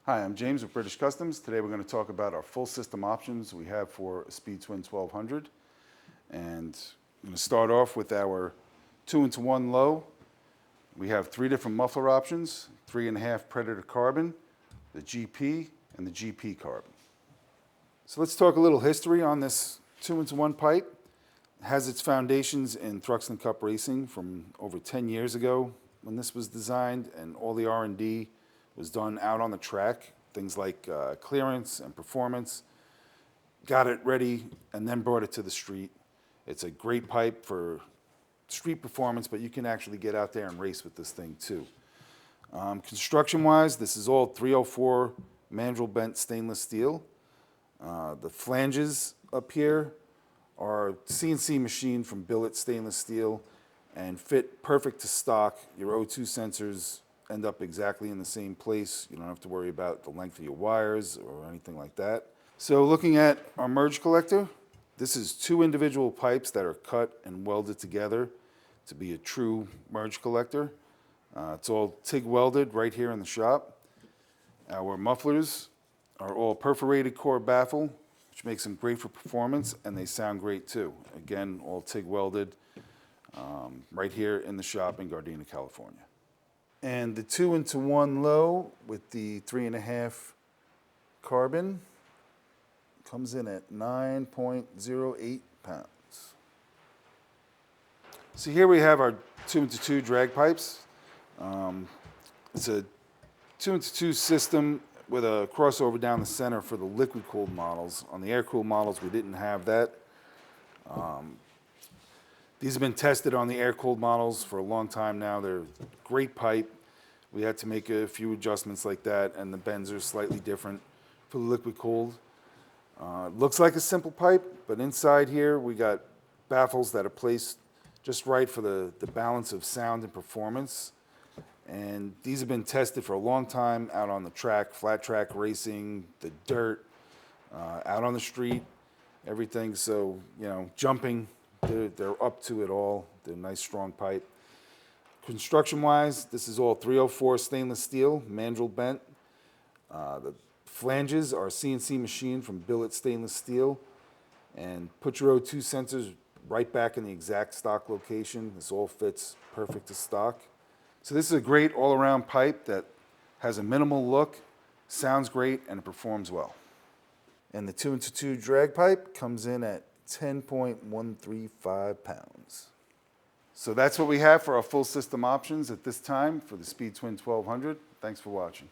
Hi, I'm James with British Customs. Today we're going to talk about our full system options we have for a Speed Twin 1200. And I'm going to start off with our 2-into-1 low. We have 3 different muffler options, 3.5 Predator carbon, the GP, and the GP carbon. So let's talk a little history on this 2-into-1 pipe. It has its foundations in Thruxton Cup racing from over 10 years ago when this was designed, and all the R&D was done out on the track, things like clearance and performance. Got it ready and then brought it to the street. It's a great pipe for street performance, but you can actually get out there and race with this thing too. Construction-wise, this is all 304 mandrel-bent stainless steel. The flanges up here are CNC-machined from billet stainless steel and fit perfect to stock. Your O2 sensors end up exactly in the same place. You don't have to worry about the length of your wires or anything like that. So looking at our merge collector, this is 2 individual pipes that are cut and welded together to be a true merge collector. It's all TIG welded right here in the shop. Our mufflers are all perforated core baffle, which makes them great for performance, and they sound great too. Again, all TIG welded right here in the shop in Gardena, California. And the 2-into-1 low with the 3.5 carbon comes in at 9.08 pounds. So here we have our 2-into-2 drag pipes. It's a 2-into-2 system with a crossover down the center for the liquid-cooled models. On the air-cooled models, we didn't have that. These have been tested on the air-cooled models for a long time now. They're a great pipe. We had to make a few adjustments like that, and the bends are slightly different for the liquid-cooled. Looks like a simple pipe, but inside here we got baffles that are placed just right for the balance of sound and performance. And these have been tested for a long time out on the track, flat track racing, the dirt, out on the street, everything. So, you know, jumping, they're up to it all. They're a nice, strong pipe. Construction-wise, this is all 304 stainless steel, mandrel-bent. The flanges are CNC machined from billet stainless steel. And put your O2 sensors right back in the exact stock location. This all fits perfect to stock. So this is a great all-around pipe that has a minimal look, sounds great, and it performs well. And the 2-into-2 drag pipe comes in at 10.135 pounds. So that's what we have for our full system options at this time for the Speed Twin 1200. Thanks for watching.